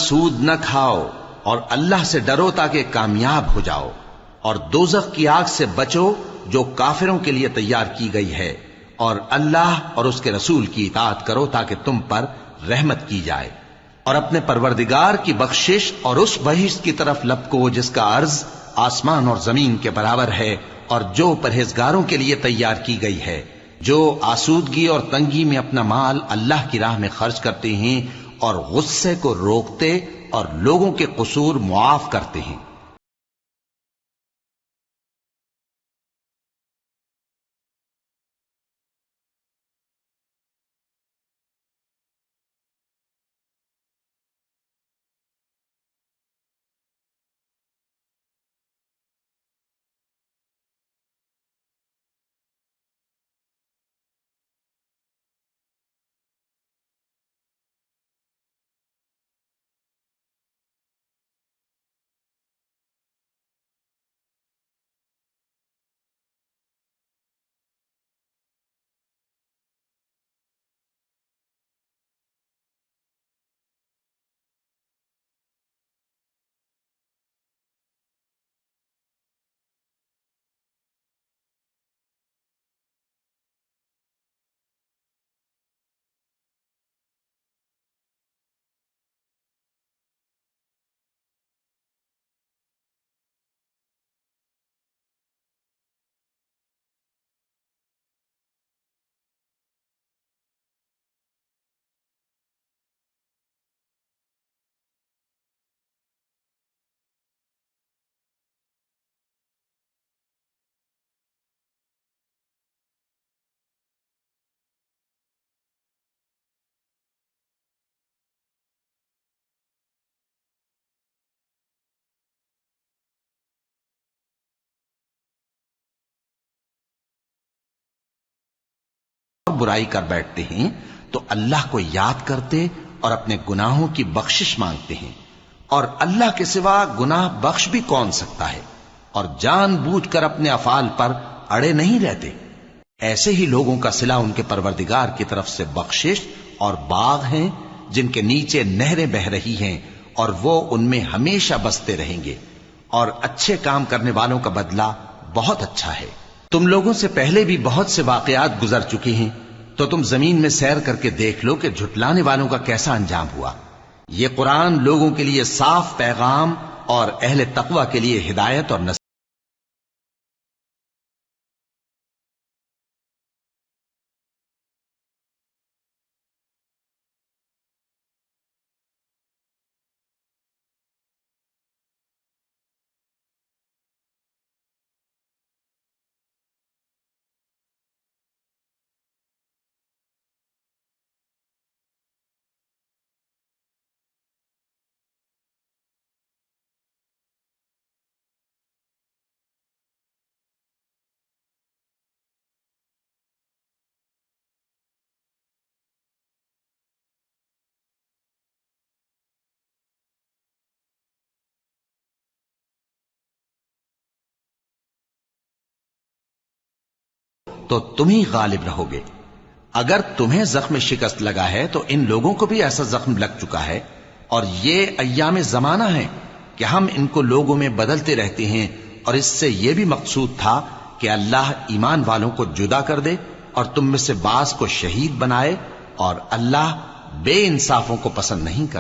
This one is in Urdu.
سود نہ کھاؤ اور اللہ سے ڈرو تاکہ کامیاب ہو جاؤ، اور دوزخ کی آگ سے بچو جو کافروں کے لیے تیار کی گئی ہے، اور اللہ اور اس کے رسول کی اطاعت کرو تاکہ تم پر رحمت کی جائے، اور اپنے پروردگار کی بخشش اور اس بہشت کی طرف لپکو جس کا عرض آسمان اور زمین کے برابر ہے، اور جو پرہیزگاروں کے لیے تیار کی گئی ہے، جو آسودگی اور تنگی میں اپنا مال اللہ کی راہ میں خرچ کرتے ہیں اور غصے کو روکتے اور لوگوں کے قصور معاف کرتے ہیں۔ برائی کر بیٹھتے ہیں تو اللہ کو یاد کرتے اور اپنے گناہوں کی بخشش مانگتے ہیں، اور اللہ کے سوا گناہ بخش بھی کون سکتا ہے، اور جان بوجھ کر اپنے افعال پر اڑے نہیں رہتے۔ ایسے ہی لوگوں کا صلہ ان کے پروردگار کی طرف سے بخشش اور باغ ہیں جن کے نیچے نہریں بہ رہی ہیں، اور وہ ان میں ہمیشہ بستے رہیں گے، اور اچھے کام کرنے والوں کا بدلہ بہت اچھا ہے۔ تم لوگوں سے پہلے بھی بہت سے واقعات گزر چکے ہیں، تو تم زمین میں سیر کر کے دیکھ لو کہ جھٹلانے والوں کا کیسا انجام ہوا۔ یہ قرآن لوگوں کے لیے صاف پیغام اور اہل تقوی کے لیے ہدایت اور نصیحت۔ تو تم ہی غالب رہو گے۔ اگر تمہیں زخم شکست لگا ہے تو ان لوگوں کو بھی ایسا زخم لگ چکا ہے، اور یہ ایام زمانہ ہیں کہ ہم ان کو لوگوں میں بدلتے رہتے ہیں، اور اس سے یہ بھی مقصود تھا کہ اللہ ایمان والوں کو جدا کر دے اور تم میں سے بعض کو شہید بنائے، اور اللہ بے انصافوں کو پسند نہیں کرتا۔